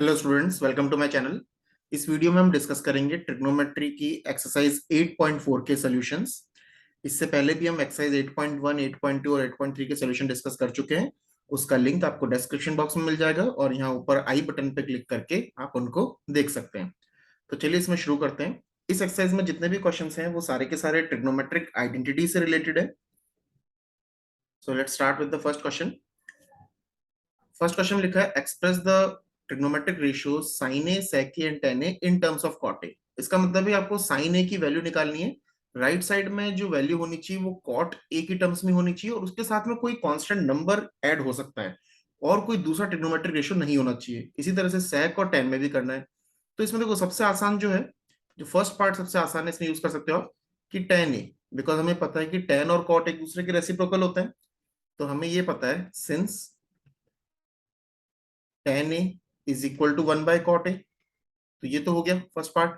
Hello students, welcome to my channel. इस video में हम डिस्कस करेंगे ट्रिग्नोमेट्री की एक्सरसाइज 8.4 के सॉल्यूशंस। इससे पहले भी हम एक्सरसाइज 8.1, 8.2 और 8.3 के सॉल्यूशन डिस्कस कर चुके हैं। उसका लिंक आपको डिस्क्रिप्शन बॉक्स में मिल जाएगा और यहाँ ऊपर आई बटन पे क्लिक करके आप उनको देख सकते हैं। तो चलिए इसमें शुरू करते हैं। इस एक्सरसाइज में जितने भी क्वेश्चंस हैं वो सारे के सारे ट्रिग्नोमेट्रिक आइडेंटिटी से रिलेटेड है। So let's start with the first question. First question लिखा है, express the trigonometric ratio sine A, sec A and tan A in terms of cot A. इसका मतलब है आपको साइन ए की वैल्यू निकालनी है। राइट साइड में जो वैल्यू होनी चाहिए वो कॉट ए की टर्म्स में होनी चाहिए और उसके साथ में कोई कांस्टेंट नंबर ऐड हो सकता है और कोई दूसरा ट्रिग्नोमेट्रिक रेशियो नहीं होना चाहिए। इसी तरह से सेक और टेन में भी करना है। तो इसमें देखो सबसे आसान जो है, जो फर्स्ट पार्ट सबसे आसान है, इसमें यूज कर सकते हो आप कि टेन ए, बिकॉज हमें पता है कि टेन और कॉट एक दूसरे के रेसिप्रोकल होते हैं। तो हमें ये पता है since tan A is equal to 1/cot A. तो ये तो हो गया फर्स्ट पार्ट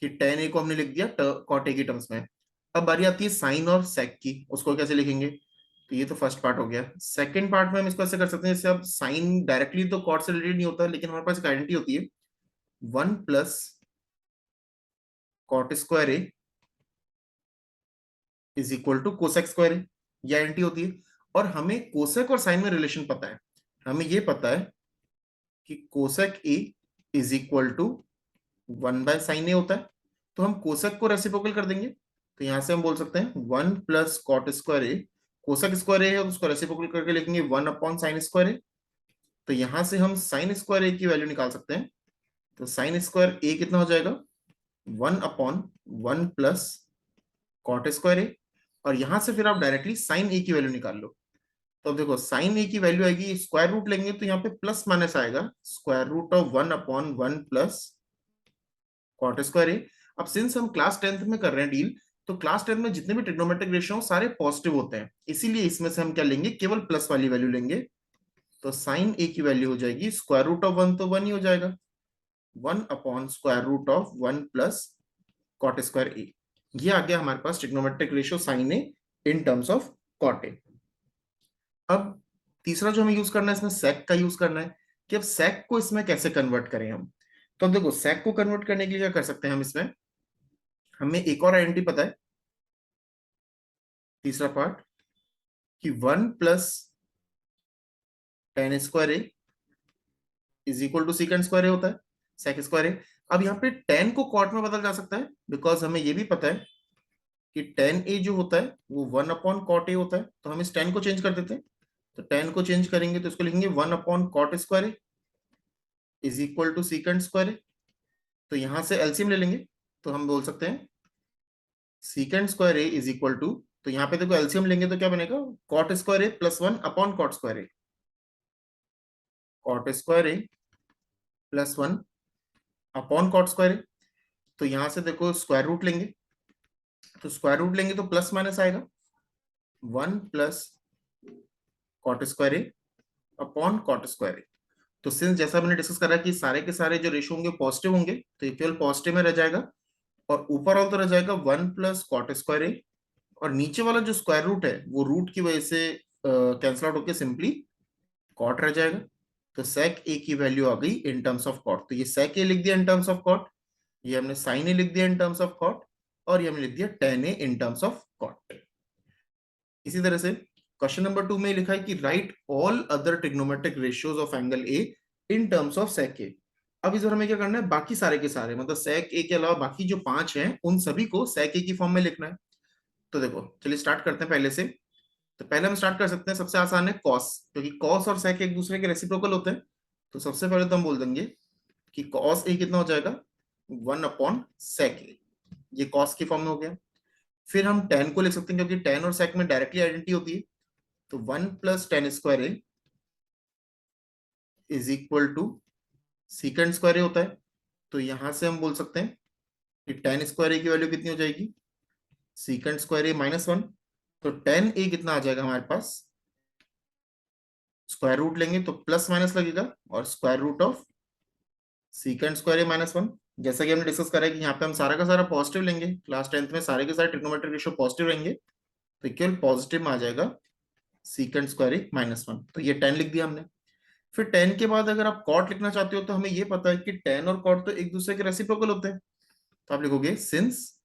कि tan ए को हमने लिख दिया cot ए की टर्म्स में। अब बारी आती है साइन और सेक की, उसको कैसे लिखेंगे। तो ये तो फर्स्ट पार्ट हो गया। सेकंड पार्ट में हम इसको ऐसे कर सकते हैं, जैसे अब साइन डायरेक्टली तो कॉट से रिलेटेड नहीं होता, लेकिन हमारे पास एक आइडेंटिटी होती है 1+cot² A is equal to cosec A. ये आइडेंटिटी होती है। और हमें कोसेक और साइन में रिलेशन पता है। हमें ये पता है कि cosec A is equal to 1/sin A होता है। तो हम कोसेक को रेसिप्रोकल कर देंगे। तो यहां से हम बोल सकते हैं 1+cot² ए, कोसेक स्क्वायर ए है तो उसको रेसिप्रोकल करके लिखेंगे 1/sin² ए। तो यहां से हम sin² ए की वैल्यू निकाल सकते हैं। तो sin² ए कितना हो जाएगा, 1/1+cot² ए। और यहां से फिर आप डायरेक्टली साइन ए की वैल्यू निकाल लो। तो अब देखो साइन ए की वैल्यू आएगी, स्क्वायर रूट लेंगे तो यहाँ पे प्लस माइनस आएगा, √(1/1 + cot² ए। अब सिंस हम क्लास 10th में कर रहे हैं डील, तो क्लास 10th में जितने भी ट्रिग्नोमेट्रिक रेशियो सारे पॉजिटिव होते हैं, इसीलिए इसमें से हम क्या लेंगे, केवल प्लस वाली वैल्यू लेंगे। तो साइन ए की वैल्यू हो जाएगी √(1) तो 1 ही हो जाएगा, 1/√(1 + cot² ए। ये आ गया हमारे पास trigonometric ratio sine A in terms of cot A. अब तीसरा जो हमें यूज करना है, इसमें सेक का यूज करना है कि अब सेक को इसमें कैसे कन्वर्ट करें हम। तो अब देखो सेक को कन्वर्ट करने के लिए क्या कर सकते हैं हम इसमें, हमें एक और आइडेंटिटी पता है, तीसरा पार्ट, कि 1+tan² A is equal to sec² A होता है, sec² ए। अब यहाँ पे tan को cot में बदल जा सकता है, बिकॉज हमें ये भी पता है कि tan ए जो होता है वो 1/cot ए होता है। तो हम इस tan को चेंज कर देते हैं। तो tan को चेंज करेंगे तो इसको लिखेंगे 1/cot² A is equal to sec² A. तो यहां से एलसीएम ले लेंगे तो हम बोल सकते हैं sec² A is equal to, तो यहाँ पे देखो एलसीएम लेंगे तो क्या बनेगा, cot² ए + 1/cot² ए, cot² ए + 1/cot² ए। तो यहां से देखो स्क्वायर रूट लेंगे, तो स्क्वायर रूट लेंगे तो प्लस माइनस आएगा, 1+cot² ए अपॉन cot² ए। तो सिंस जैसा मैंने डिस्कस करा कि सारे के सारे जो रेशियो होंगे पॉजिटिव होंगे, तो ये केवल पॉजिटिव में रह जाएगा और ऊपर वाला तो रह जाएगा 1+cot² ए। और नीचे वाला जो स्क्वायर रूट है वो रूट की वजह से कैंसिल आउट होकर सिंपली कॉट रह जाएगा। तो सेक ए की वैल्यू आ गई इन टर्म्स ऑफ कॉट। तो ये सेक ए लिख दिया इन टर्म्स ऑफ कॉट, ये हमने साइन ए लिख दिया इन टर्म्स ऑफ कॉट, और ये हमने लिख दिया tan A in terms of cot. इसी तरह से क्वेश्चन नंबर 2 में लिखा है कि write all other trigonometric ratios of angle A in terms of sec A. अब इस बार हमें क्या करना है, बाकी सारे के सारे, मतलब सेक ए के अलावा बाकी जो 5 हैं उन सभी को सेक ए की फॉर्म में लिखना है। तो देखो चलिए स्टार्ट करते हैं पहले से। तो पहले हम स्टार्ट कर सकते हैं, सबसे आसान है कॉस, क्योंकि कॉस और सेक एक दूसरे के रेसिप्रोकल होते हैं। तो सबसे पहले तो हम बोल देंगे कि कॉस ए कितना हो जाएगा, 1/sec ए। ये कॉस की फॉर्म में हो गया। फिर हम tan को लिख सकते हैं, क्योंकि tan और sec में डायरेक्टली आइडेंटिटी होती है। तो 1+tan² A is equal to sec² A होता है। तो यहां से हम बोल सकते हैं कि tan² ए की वैल्यू कितनी हो जाएगी, sec² ए -1। तो tan ए कितना आ जाएगा हमारे पास, स्क्वायर रूट लेंगे तो प्लस माइनस लगेगा और स्क्वायर रूट ऑफ sec² ए -1। जैसा कि हमने डिस्कस करा है कि यहाँ पे हम सारा का सारा पॉजिटिव लेंगे, क्लास 10th में सारे के सारे ट्रिग्नोमेट्रिक रेशियो पॉजिटिव रहेंगे। तो केवल पॉजिटिव में आ जाएगा sec² ए -1। तो ये 10 लिख दिया हमने। फिर tan के बाद अगर आप cot लिखना चाहते हो तो हमें ये पता है कि tan और cot तो एक दूसरे के रेसिप्रोकल होते हैं, तो आप लिखोगे since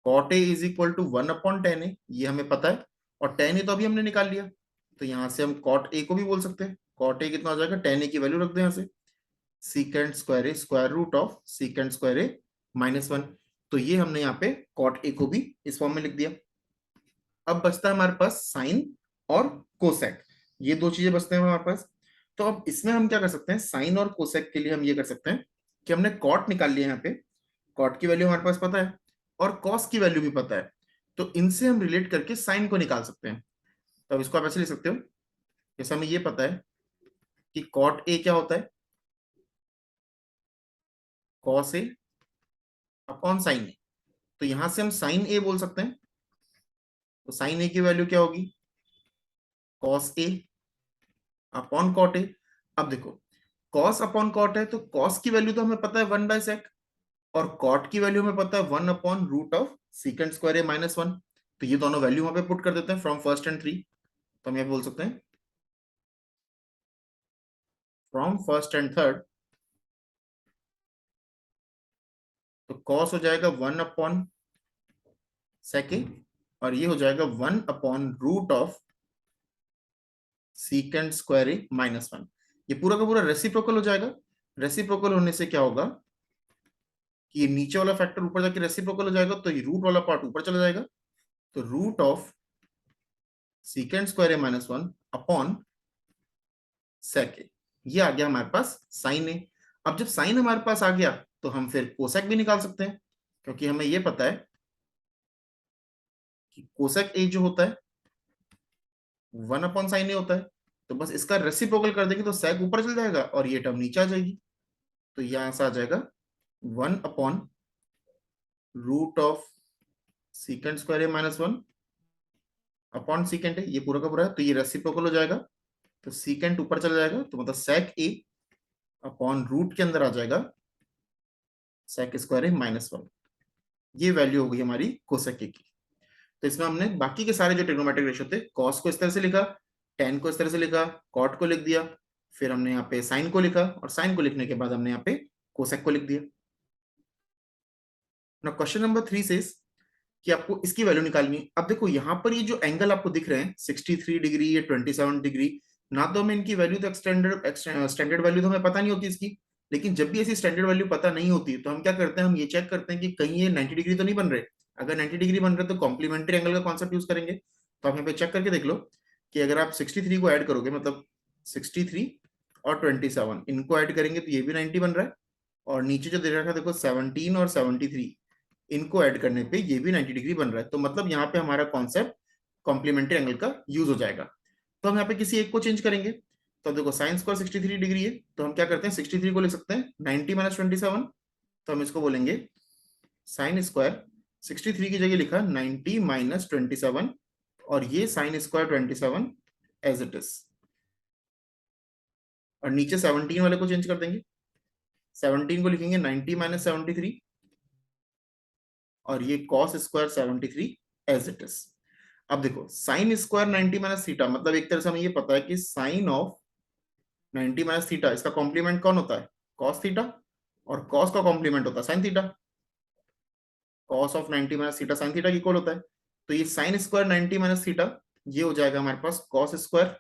cot a is equal to 1/tan a, ये हमें पता है, और tan a तो अभी हमने निकाल लिया, तो यहां से हम cot a को भी बोल सकते हैं। cot a कितना हो जाएगा, tan a की वैल्यू रख दो यहां से, secant square A square root of secant square A -1। तो ये हमने यहाँ पे cot a को भी इस फॉर्म में लिख दिया। अब बचता है हमारे पास साइन और कोसेक, ये दो चीजें बचते हैं हमारे पास। तो अब इसमें हम क्या कर सकते हैं, साइन और कोसेक के लिए हम ये कर सकते हैं कि हमने कॉट निकाल लिया, यहाँ पे कॉट की वैल्यू हमारे पास पता है और कॉस की वैल्यू भी पता है, तो इनसे हम रिलेट करके साइन को निकाल सकते हैं। तो अब इसको आप ऐसे लिख सकते हो, जैसे हमें ये पता है कि कॉट ए क्या होता है, कॉस ए अपॉन साइन ए, तो यहां से हम साइन ए बोल सकते हैं, तो साइन ए की वैल्यू क्या होगी, cos A upon cot A. अब देखो कॉस अपॉन कॉट है, तो कॉस की वैल्यू तो हमें पता है 1/sec, और कॉट की वैल्यू हमें पता है 1/रूट ऑफ सीकेंट स्क्वायर ए -1। तो ये दोनों वैल्यू वहां पे पुट कर देते हैं फ्रॉम फर्स्ट एंड थ्री, तो हम ये बोल सकते हैं फ्रॉम फर्स्ट एंड थर्ड, तो कॉस हो जाएगा 1/sec ए, और ये हो जाएगा one by root of secant square A -1। ये पूरा का पूरा रेसिप्रोकल हो जाएगा। रेसिप्रोकल होने से क्या होगा कि ये नीचे वाला फैक्टर ऊपर जाके रेसिप्रोकल हो जाएगा, तो ये रूट वाला पार्ट ऊपर चला जाएगा, तो root of secant square A -1 upon sec A, ये आ गया हमारे पास साइन ए। अब जब साइन हमारे पास आ गया तो हम फिर कोसेक भी निकाल सकते हैं, क्योंकि हमें ये पता है कि कोसेक ए जो होता है 1/साइन ए होता है, तो बस इसका रेसिप्रोकल कर देंगे तो सेक ऊपर चल जाएगा और ये टर्म नीचे आ जाएगी, तो यहां से आ जाएगा one by root of secant square A -1 upon secant A, ये पूरा का पूरा है, तो ये रेसिप्रोकल हो जाएगा, तो सीकेंट ऊपर चला जाएगा, तो मतलब सेक ए अपॉन रूट के अंदर आ जाएगा सेक स्क्वायर ए -1। ये वैल्यू हो गई हमारी कोसेक ए की। तो इसमें हमने बाकी के सारे जो ट्रिग्नोमेट्रिक रेशियो थे, कॉस को इस तरह से लिखा, टेन को इस तरह से लिखा, कॉट को लिख दिया, फिर हमने यहाँ पे साइन को लिखा, और साइन को लिखने के बाद हमने यहाँ पे कोसेक को लिख दिया। ना क्वेश्चन नंबर 3 से कि आपको इसकी वैल्यू निकालनी है। अब देखो यहाँ पर ये जो एंगल आपको दिख रहे हैं 63 डिग्री या 27 डिग्री, ना तो हमें इनकी वैल्यू तो स्टैंडर्ड वैल्यू तो हमें पता नहीं होती इसकी, लेकिन जब भी ऐसी स्टैंडर्ड वैल्यू पता नहीं होती तो हम क्या करते हैं, हम ये चेक करते हैं कि कहीं ये 90 डिग्री तो नहीं बन रहे। अगर 90 डिग्री बन रहे तो कॉम्प्लीमेंट्री एंगल का कॉन्सेप्ट यूज करेंगे। तो आप यहाँ पे चेक करके देख लो कि अगर आप 63 को ऐड करोगे, मतलब 63 और 27 इनको ऐड करेंगे तो ये भी 90 बन रहा है, और नीचे जो दे रखा है देखो 17 और 73 इनको ऐड करने पे ये भी 90 डिग्री बन रहा है, तो मतलब यहाँ पे हमारा कॉन्सेप्ट कॉम्प्लीमेंट्री एंगल का यूज हो जाएगा। तो हम यहाँ पे किसी एक को चेंज करेंगे, तो देखो साइन स्क्वायर 63 डिग्री है, तो हम क्या करते हैं 63 को लिख सकते हैं 90 - 27, तो हम इसको बोलेंगे साइन स्क्वायर 63 की जगह लिखा 90 - 27, और ये sine square 27 as it is, और नीचे 17 वाले को चेंज कर देंगे, 17 को लिखेंगे 90 - 73, और ये cos square 73 as it is. अब देखो साइन स्क्वायर 90 - थीटा, मतलब एक तरह से हमें ये पता है कि साइन ऑफ 90 - थीटा, इसका कॉम्प्लीमेंट कौन होता है, कॉस थीटा, और कॉस का कॉम्प्लीमेंट होता है sine theta. Cos of 90 - theta sine theta की इक्वल होता है, तो ये साइन स्क्वायर 90 - थीटा, ये हो जाएगा हमारे पास कॉस स्क्वायर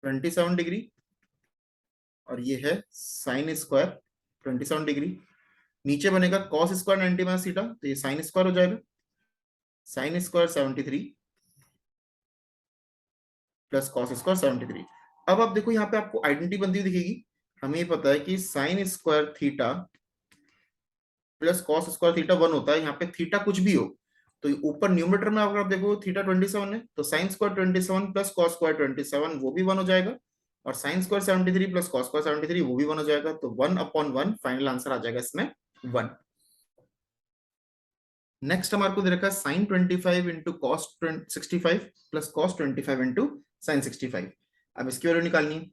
27 डिग्री, और ये है साइन स्क्वायर 27 डिग्री। नीचे बनेगा कॉस स्क्वायर 90 - थीटा, तो ये साइन स्क्वायर हो जाएगा sine square 73 plus cos square 73। अब आप देखो यहाँ पे आपको आइडेंटिटी बनती हुई दिखेगी। हमें ये पता है कि sign square theta plus cos square theta 1 होता है, यहाँ पे थीटा कुछ भी हो, तो ऊपर न्यूमरेटर में अगर आप देखो थीटा 27 है, तो sign square 27 plus cos square 27 वो भी 1 हो जाएगा, और sine square 73 plus cos square 73 वो भी 1 हो जाएगा, तो 1/1 फाइनल आंसर आ जाएगा इसमें 1। नेक्स्ट हमारे को दे रखा है sine 25 into cos 65 plus cos 25 into sine 65। अब इसकी वैल्यू निकालनी है,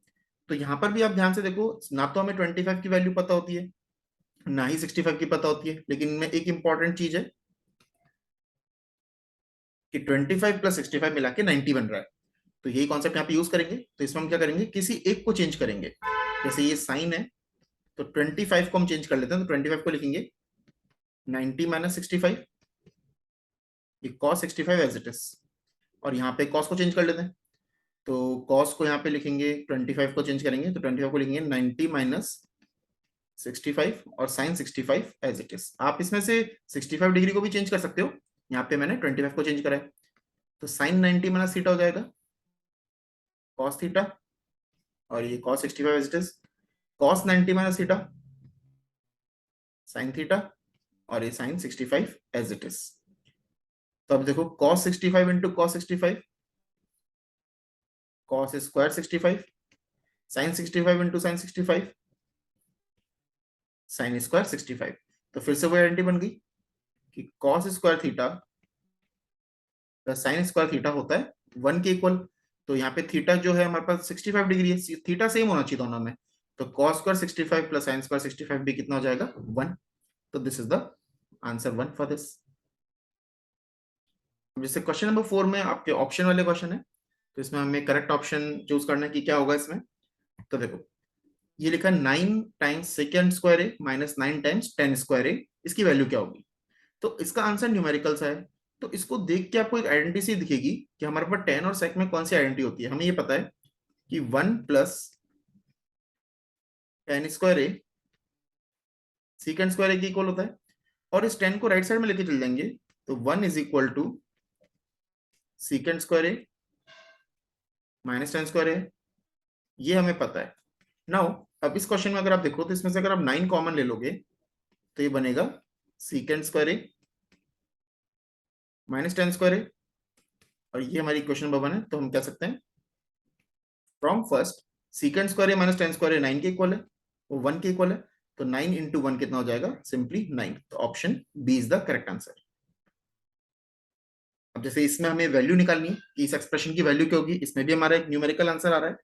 तो यहां पर भी आप ध्यान से देखो, ना तो हमें 25 की वैल्यू पता होती है ना ही 65 की पता होती है, लेकिन इनमें एक इंपॉर्टेंट चीज है कि 25 प्लस 65 मिला के 90 बन रहा है। तो यही कॉन्सेप्ट यहाँ पे यूज करेंगे। तो इसमें हम क्या करेंगे, किसी एक को चेंज करेंगे। जैसे ये साइन है, तो 25 को हम चेंज कर लेते हैं, तो 25 को लिखेंगे 90 माइनस 65, ये cos 65 एज इट इज। और यहाँ पे cos को चेंज कर लेते हैं, तो cos को यहाँ पे लिखेंगे, 25 को चेंज करेंगे तो 25 को लिखेंगे 90 माइनस 65 और साइन 65 एज इट इज। आप इसमें से 65 डिग्री को भी चेंज कर सकते हो, यहाँ पे मैंने 25 को चेंज करा है। तो साइन 90 माइनस थीटा हो जाएगा cos थीटा, और ये cos 65 as it is, cos 90 minus theta sine theta, और ये साइन 65 एज इट इज। तो अब देखो cos 65 into cos 65, cos square 65, sine 65 into sine 65, sine square 65। तो फिर से वो आइडेंटिटी बन गई कि cos square theta plus sine square theta होता है 1 के इक्वल। तो यहाँ पे थीटा जो है हमारे पास 65 डिग्री है, थीटा सेम होना चाहिए दोनों में। तो cos square 65 plus sine square 65 भी कितना हो जाएगा, 1। तो this is the answer 1 for this. जैसे क्वेश्चन नंबर 4 में आपके ऑप्शन वाले क्वेश्चन है, तो इसमें हमें करेक्ट ऑप्शन चूज करना है कि क्या होगा इसमें। तो देखो ये लिखा 9 times second square A minus 9 times 10 square ए, इसकी वैल्यू क्या होगी। तो इसका आंसर न्यूमेरिकल सा है। तो इसको देख के आपको एक आइडेंटिटी सी दिखेगी कि हमारे पास 10 और सेक में कौन सी आइडेंटिटी होती है। हमें ये पता है कि 1 प्लस 10 स्क्वायर ए सेकेंड स्क्वायर ए की इक्वल होता है। और इस 10 को राइट साइड में लेके चल जाएंगे, तो 1 is equal to second square A minus 10 square A, ये हमें पता है। नाउ अब इस क्वेश्चन में अगर आप देखो, तो इसमें से अगर आप 9 कॉमन ले लोगे, तो ये बनेगा second square A minus 10 square ए, और ये हमारी इक्वेशन नंबर 1 है। तो हम कह सकते हैं from first second square A minus 10 square A 9 के इक्वल है, वो 1 के इक्वल है। तो 9 इंटू 1 कितना हो जाएगा, सिंपली 9। तो option B is the correct answer. अब जैसे इसमें हमें वैल्यू निकालनी है कि इस एक्सप्रेशन की वैल्यू क्या होगी, इसमें भी हमारा एक न्यूमेरिकल आंसर आ रहा है।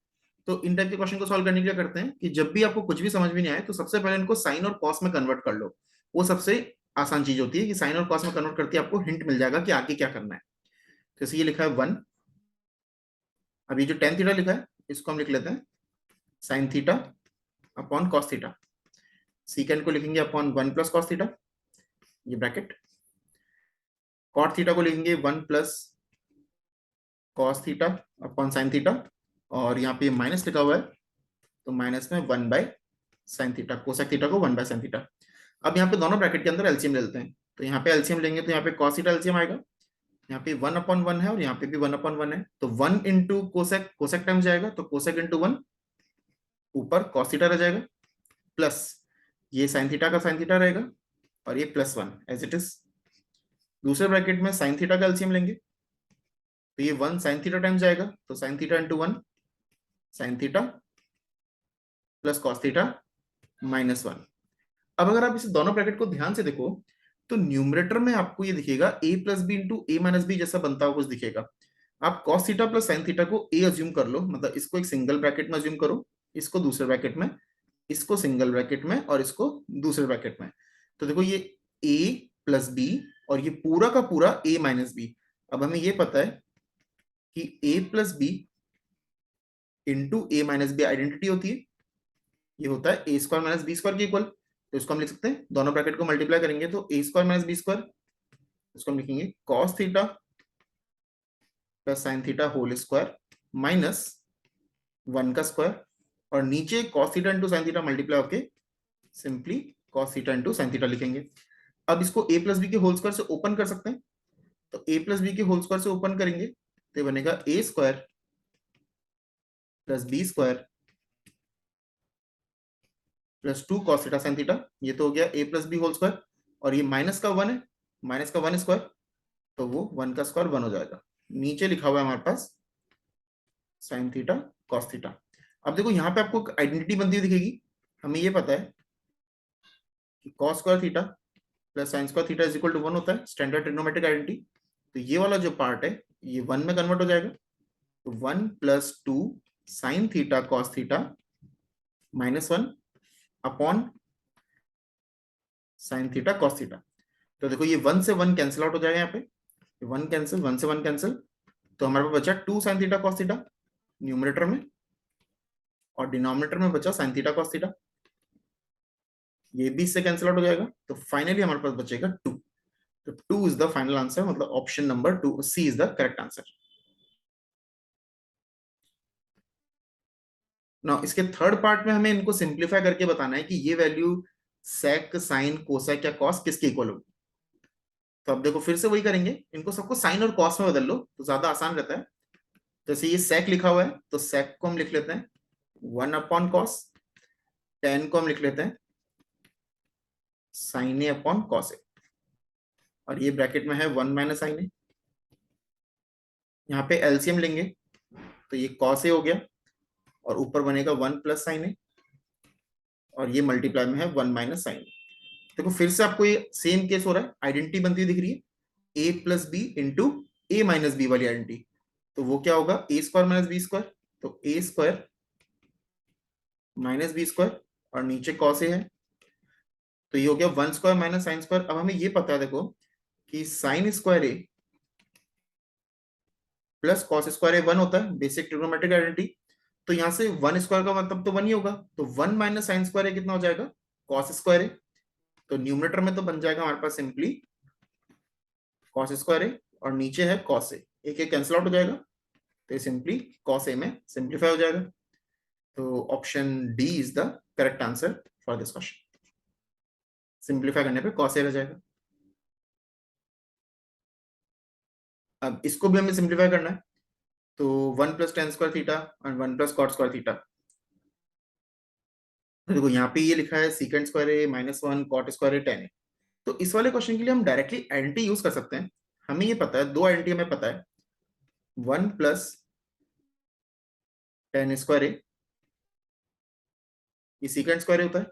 तो इन टाइप के क्वेश्चन को सॉल्व करने के लिए करते हैं कि जब भी आपको कुछ भी समझ में नहीं आए, तो सबसे पहले इनको साइन और कॉस में कन्वर्ट कर लो। वो सबसे आसान चीज होती है कि साइन और कॉस में कन्वर्ट करके आपको हिंट मिल जाएगा कि आगे क्या करना है। जैसे ये लिखा है 1, अब ये जो टेन थीटा लिखा है इसको हम लिख लेते हैं sine theta upon cos theta, सीकेंड को लिखेंगे अपॉन 1 प्लस कॉस थीटा, ये ब्रैकेट। कॉट थीटा को लिखेंगे 1 plus cos theta upon sine theta, और यहाँ पे माइनस लिखा हुआ है, तो माइनस में 1 by sine theta, cosec theta को 1 बाय साइन थीटा। अब यहाँ पे दोनों ब्रैकेट के अंदर एलसीएम ले लेते हैं। तो यहाँ पे एलसीएम लेंगे, तो यहाँ पे कॉस थीटा एलसीएम आएगा, यहाँ पे 1 अपॉन 1 है और यहाँ पे भी 1 अपॉन 1 है। तो 1 इंटू कोसेक, कोसेक टाइम्स जाएगा, तो कोसेक इंटू 1, ऊपर कॉस थीटा रह जाएगा, प्लस ये साइन थीटा का साइन थीटा रहेगा, और ये प्लस 1 एज इट इज। दूसरे ब्रैकेट में साइन थीटा का एलसीएम लेंगे, तो ये 1 साइन थीटा टाइम्स जाएगा, तो sine theta into 1 sine theta plus cos theta minus 1। अब अगर आप इस दोनों ब्रैकेट को ध्यान से देखो, तो न्यूमरेटर में आपको ये दिखेगा a plus B into A minus B जैसा बनता हुआ कुछ दिखेगा। आप cos theta plus sine theta को a अज्यूम कर लो, मतलब इसको एक सिंगल ब्रैकेट में अज्यूम करो, इसको दूसरे ब्रैकेट में, इसको सिंगल ब्रैकेट में, और इसको दूसरे ब्रैकेट में। तो देखो ये a प्लस बी और ये पूरा का पूरा a माइनस बी। अब हमें ये पता है कि a plus B into A minus B identity होती है, ये होता है A square minus B square के इक्वल। तो इसको हम लिख सकते हैं, दोनों ब्रैकेट को मल्टीप्लाई करेंगे तो A square minus B square, इसको हम लिखेंगे cos theta plus sine theta whole square minus 1 का स्क्वायर, और नीचे cos theta into sine theta multiply होके simply cos theta into sine theta लिखेंगे। अब इसको ए प्लस बी के होल स्क्वायर से ओपन कर सकते हैं, तो ए प्लस बी के होल स्क्वायर से ओपन करेंगे तो ये बनेगा A square plus B square plus 2 cos theta sine theta. ये तो हो गया ए प्लस बी होल स्क्वायर, और ये माइनस का 1 है, माइनस का 1 स्क्वायर, तो वो 1 का स्क्वायर 1 हो जाएगा। नीचे लिखा हुआ है हमारे पास साइन थीटा कॉस थीटा। अब देखो यहाँ पे आपको आइडेंटिटी बनती हुई दिखेगी। हमें ये पता है कि cos square theta plus sine square theta is equal to 1 होता है, स्टैंडर्ड ट्रिग्नोमेट्रिक आइडेंटिटी। तो ये वाला जो पार्ट है ये 1 में कन्वर्ट हो जाएगा, तो 1 plus 2 sine theta cos theta minus 1 upon sine theta cos theta. तो देखो ये 1 से 1 कैंसिल आउट हो जाएगा, यहाँ पे 1 कैंसिल, 1 से 1 कैंसिल, तो हमारे पास बचा 2 sin theta cos theta numerator में, और डिनोमिनेटर में बचा sin थीटा cos थीटा, ये भी इससे कैंसिल आउट हो जाएगा। तो फाइनली हमारे पास बचेगा 2। तो 2 इज द फाइनल आंसर, मतलब option number 2 C is the correct answer. ना इसके थर्ड पार्ट में हमें इनको सिंप्लीफाई करके बताना है कि ये वैल्यू सेक साइन कोसेक या कॉस किसके इक्वल होगी। तो अब देखो फिर से वही करेंगे, इनको सबको साइन और कॉस में बदल लो तो ज्यादा आसान रहता है। जैसे ये सेक लिखा हुआ है तो सेक को हम लिख लेते हैं 1 अपॉन कॉस, टेन को हम लिख लेते हैं sign A upon cos A, और ये ब्रैकेट में है 1 माइनस साइन ए। यहाँ पे एलसीएम लेंगे तो ये कॉस ए हो गया, और ऊपर बनेगा 1 प्लस साइन ए, और ये मल्टीप्लाई में है 1 माइनस साइन ए। देखो फिर से आपको ये सेम केस हो रहा है, आइडेंटिटी बनती हुई दिख रही है, ए plus B into A minus B वाली आइडेंटिटी। तो वो क्या होगा, ए स्क्वायर माइनस बी स्क्वायर, तो A square minus B square, और नीचे कॉस ए है, तो ये हो गया 1 स्क्वायर माइनस साइन स्क्वायर। अब हमें ये पता है देखो कि sine square A plus cos square A 1 होता है, बेसिक ट्रिग्नोमेट्रिक आइडेंटिटी। तो यहाँ से 1 स्क्वायर का मतलब तो 1 ही होगा, तो 1 माइनस साइन स्क्वायर ए कितना हो जाएगा, कॉस स्क्वायर ए। तो न्यूमरेटर में तो बन जाएगा हमारे पास सिंपली कॉस स्क्वायर ए, और नीचे है कॉस ए, एक एक कैंसिल आउट हो जाएगा, तो सिंपली कॉस ए में सिंप्लीफाई हो जाएगा। तो option D is the correct answer for this question. Simplify करने पे कॉस ए रह जाएगा। अब इसको भी हमें सिंप्लीफाई करना है, तो 1 प्लस टेन स्क्वायर थीटा और 1 प्लस कॉट स्क्वायर थीटा। तो देखो यहाँ पे ये लिखा है secant square A minus 1 cot square A ten ए। तो इस वाले क्वेश्चन के लिए हम डायरेक्टली आइडेंटिटी यूज कर सकते हैं। हमें ये पता है, दो आइडेंटिटी हमें पता है, 1 प्लस टेन स्क्वायर ए, ये सीकेंट स्क्वायर ए होता है,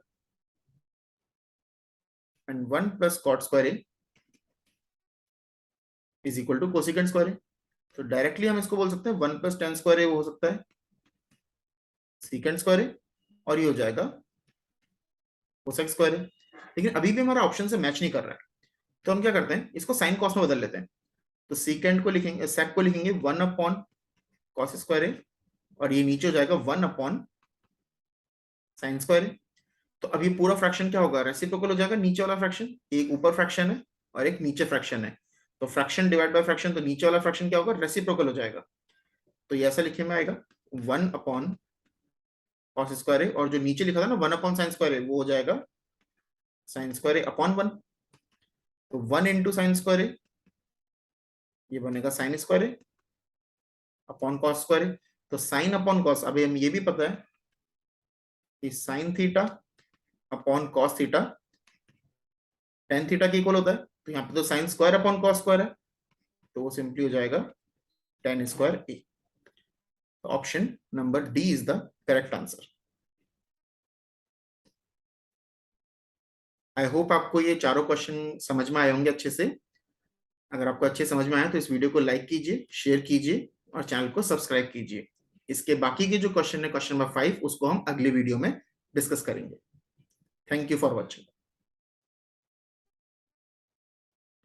and 1 plus cot square A is equal to cosecant square A. तो डायरेक्टली हम इसको बोल सकते हैं 1 प्लस टेन स्क्वायर ए वो हो सकता है सीकेंट स्क्वायर ए, और ये हो जाएगा कोसेक स्क्वायर ए। लेकिन अभी भी हमारा ऑप्शन से मैच नहीं कर रहा है, तो हम क्या करते हैं, इसको साइन कॉस में बदल लेते हैं। तो सीकेंट को लिखेंगे, सेक को लिखेंगे 1 अपॉन कॉस स्क्वायर ए, और ये नीचे हो जाएगा 1 अपॉन साइन स्क्वायर ए। तो अब ये पूरा फ्रैक्शन क्या होगा, रेसिप्रोकल हो जाएगा, नीचे वाला फ्रैक्शन, एक ऊपर फ्रैक्शन है और एक नीचे फ्रैक्शन है, तो फ्रैक्शन डिवाइड बाय फ्रैक्शन, तो नीचे वाला फ्रैक्शन क्या होगा, रेसिप्रोकल हो जाएगा। तो ये ऐसा लिखे में आएगा 1 अपॉन कॉस स्क्वायर ए, और जो नीचे लिखा था ना 1 अपॉन साइन स्क्वायर ए, वो हो जाएगा साइन स्क्वायर ए अपॉन 1। तो 1 इंटू साइन स्क्वायर ए, ये बनेगा sine square A upon cos square A. तो साइन अपॉन कॉस, अभी हम ये भी पता है कि sine theta upon cos theta tan theta के इक्वल होता है। तो यहाँ पे तो sine square upon cos square है, तो वो सिंपली हो जाएगा ten square A. Option number D is the correct answer. I hope आपको ये चारों क्वेश्चन समझ में आए होंगे अच्छे से। अगर आपको अच्छे समझ में आया तो इस वीडियो को लाइक कीजिए, शेयर कीजिए और चैनल को सब्सक्राइब कीजिए। इसके बाकी के जो क्वेश्चन है, क्वेश्चन नंबर 5, उसको हम अगले वीडियो में डिस्कस करेंगे। Thank you for watching.